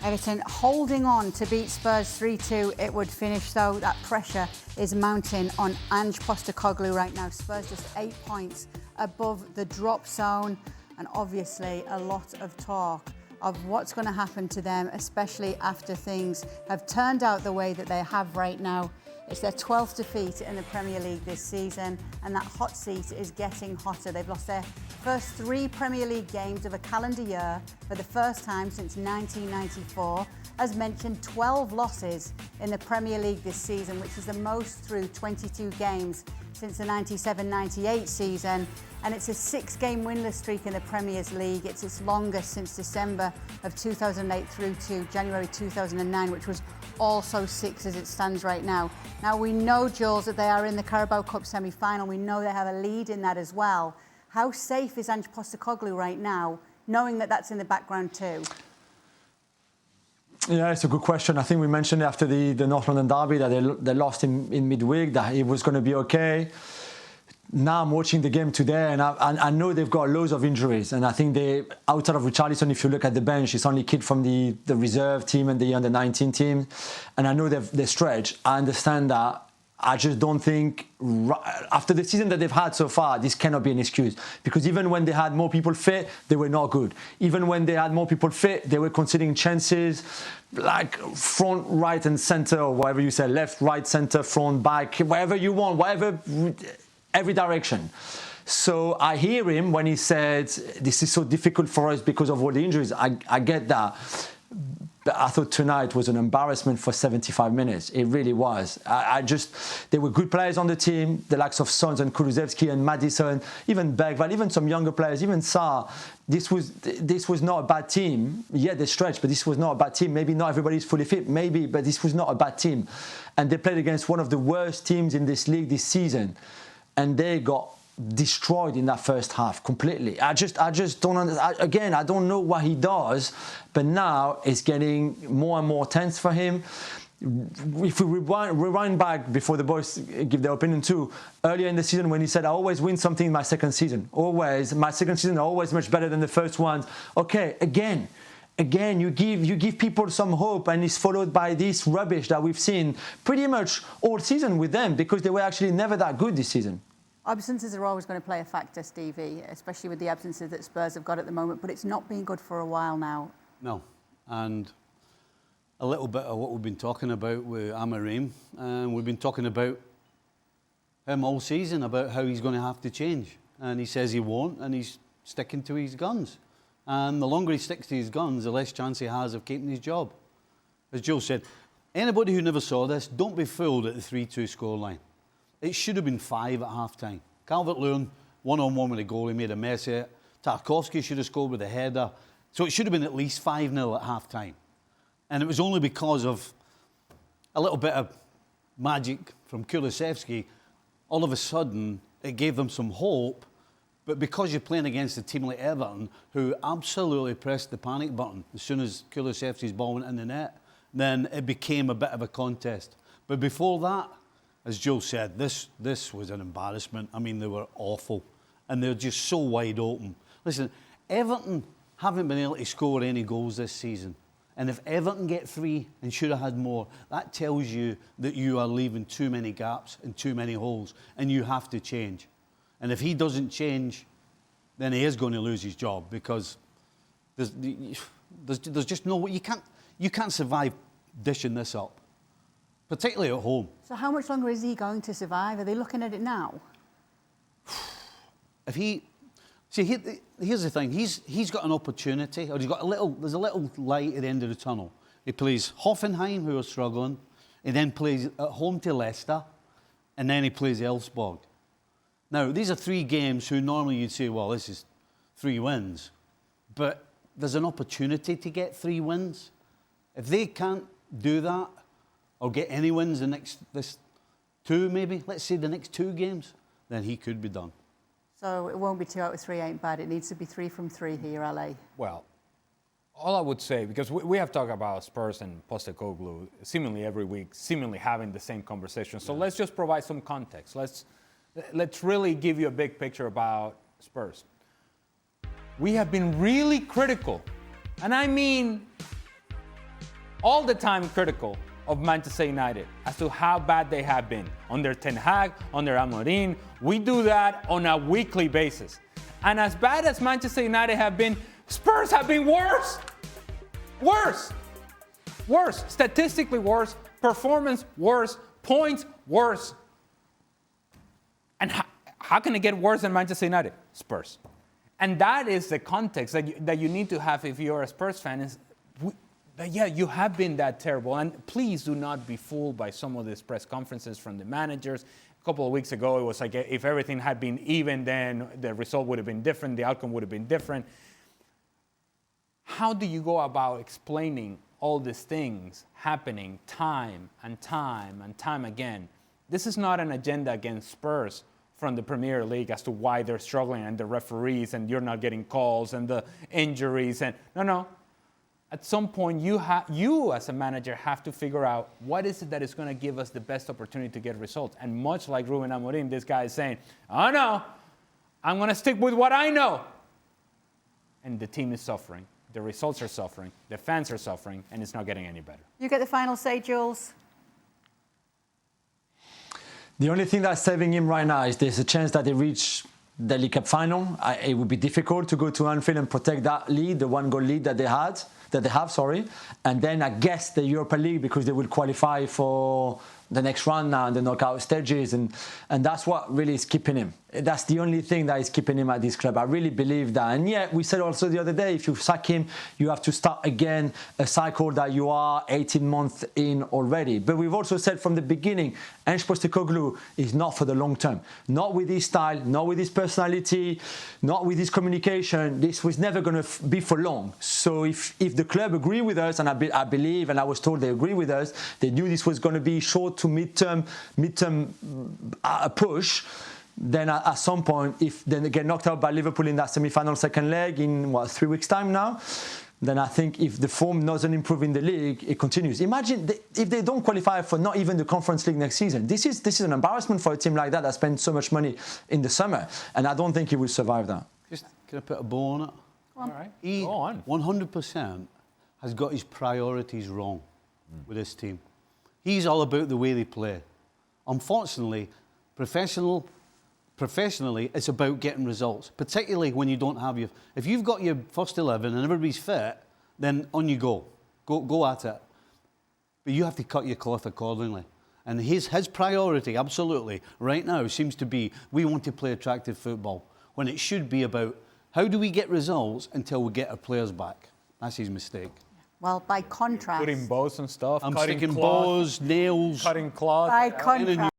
Everton holding on to beat Spurs 3-2. It would finish, though. That pressure is mounting on Ange Postecoglou right now. Spurs just 8 points above the drop zone, and obviously a lot of talk of what's going to happen to them, especially after things have turned out the way that they have right now. It's their 12th defeat in the Premier League this season, and that hot seat is getting hotter. They've lost their first 3 Premier League games of a calendar year for the first time since 1994. As mentioned, 12 losses in the Premier League this season, which is the most through 22 games since the 97-98 season. And it's a 6-game winless streak in the Premier League. It's its longest since December of 2008 through to January 2009, which was also 6 as it stands right now. Now, we know, Jules, that they are in the Carabao Cup semi-final. We know they have a lead in that as well. How safe is Ange Postecoglou right now, knowing that that's in the background too? Yeah, it's a good question. I think we mentioned after the North London derby that they lost in midweek, that it was going to be okay. Now I'm watching the game today, and I know they've got loads of injuries. And I think they, outside of Richarlison, if you look at the bench, it's only kid from the reserve team and the under-19 team. And I know they're stretched. I understand that. I just don't think, after the season that they've had so far, this cannot be an excuse. Because even when they had more people fit, they were not good. Even when they had more people fit, they were conceding chances like front, right and centre, or whatever you say, left, right, centre, front, back, wherever you want, whatever, every direction. So I hear him when he said, this is so difficult for us because of all the injuries. I get that. But I thought tonight was an embarrassment for 75 minutes. It really was. There were good players on the team, the likes of Sons and Kulusevski and Maddison, even Bergwijn, even some younger players, even Sarr. This was not a bad team. Yeah, they stretched, but this was not a bad team. Maybe not everybody's fully fit, maybe, but this was not a bad team. And they played against one of the worst teams in this league this season. And they got destroyed in that first half completely. I just don't understand. Again, I don't know what he does, but now it's getting more and more tense for him. If we rewind back before the boys give their opinion too, earlier in the season when he said, I always win something in my second season. Always. My second season are always much better than the first ones. Okay, again, you give people some hope, and it's followed by this rubbish that we've seen pretty much all season with them, because they were actually never that good this season. Absences are always going to play a factor, Stevie, especially with the absences that Spurs have got at the moment, but it's not been good for a while now. No, and a little bit of what we've been talking about with Amorim, and we've been talking about him all season, about how he's going to have to change. And he says he won't, and he's sticking to his guns. And the longer he sticks to his guns, the less chance he has of keeping his job. As Joe said, anybody who never saw this, don't be fooled at the 3-2 scoreline. It should have been 5 at half-time. Calvert-Lewin, one-on-one with a goal, he made a mess of it. Tarkowski should have scored with a header. So it should have been at least 5-0 at half-time. And it was only because of a little bit of magic from Kulusevski, all of a sudden it gave them some hope. But because you're playing against a team like Everton, who absolutely pressed the panic button as soon as Kulusevski's ball went in the net, then it became a bit of a contest. But before that, as Joe said, this was an embarrassment. I mean, they were awful. And they're just so wide open. Listen, Everton haven't been able to score any goals this season. And if Everton get 3 and should have had more, that tells you that you are leaving too many gaps and too many holes. And you have to change. And if he doesn't change, then he is going to lose his job, because there's just no way. You can't survive dishing this up, particularly at home. So how much longer is he going to survive? Are they looking at it now? Here's the thing. He's got an opportunity, or there's a little light at the end of the tunnel. He plays Hoffenheim, who are struggling. He then plays at home to Leicester, and then he plays Elfsborg. Now, these are 3 games who normally you'd say, well, this is 3 wins. But there's an opportunity to get 3 wins. If they can't do that, or get any wins this 2 maybe, let's say the next 2 games, then he could be done. So it won't be 2 out of 3 ain't bad. It needs to be 3 from 3 here, LA. Well, all I would say, because we have talked about Spurs and Postecoglou seemingly every week, seemingly having the same conversation. So let's just provide some context. Let's really give you a big picture about Spurs. We have been really critical, and I mean all the time critical of Manchester United as to how bad they have been under Ten Hag, under Amorim. We do that on a weekly basis. And as bad as Manchester United have been, Spurs have been worse. Worse. Worse. Statistically worse. Performance worse. Points worse. And how can it get worse than Manchester United? Spurs. And that is the context that you need to have if you're a Spurs fan. Is yeah, you have been that terrible. And please do not be fooled by some of these press conferences from the managers. A couple of weeks ago, it was like if everything had been even, then the result would have been different, the outcome would have been different. How do you go about explaining all these things happening time and time and time again? This is not an agenda against Spurs from the Premier League as to why they're struggling and the referees and you're not getting calls and the injuries. And no. At some point, you as a manager have to figure out what is it that is going to give us the best opportunity to get results. And much like Ruben Amorim, this guy is saying, oh no, I'm going to stick with what I know. And the team is suffering. The results are suffering. The fans are suffering. And it's not getting any better. You get the final say, Jules. The only thing that's saving him right now is there's a chance that they reach the League Cup final. It would be difficult to go to Anfield and protect that lead, the 1-goal lead that they have, and then I guess the Europa League, because they will qualify for the next round now in the knockout stages, and that's what really is keeping him. That's the only thing that is keeping him at this club. I really believe that. And yet, we said also the other day, if you sack him, you have to start again a cycle that you are 18 months in already. But we've also said from the beginning, Ange Postecoglou is not for the long term. Not with his style, not with his personality, not with his communication. This was never going to be for long. So if the club agree with us, and I believe, and I was told they agree with us, they knew this was going to be short to mid-term push, then at some point, if they get knocked out by Liverpool in that semi-final second leg in 3 weeks' time now, then I think if the form doesn't improve in the league, it continues. Imagine if they don't qualify for not even the Conference League next season. This is an embarrassment for a team like that spent so much money in the summer, and I don't think he will survive that. Just can I put a bow on it? All right, He go on. 100% has got his priorities wrong with this team. He's all about the way they play. Unfortunately, professionally, it's about getting results, particularly when you don't have if you've got your first 11 and everybody's fit, then on you go. Go at it. But you have to cut your cloth accordingly. And his priority, absolutely, right now seems to be we want to play attractive football, when it should be about how do we get results until we get our players back. That's his mistake. Well, by contrast... Putting bows and stuff. I'm cutting sticking cloth, bows, nails. Cutting cloth. By contrast...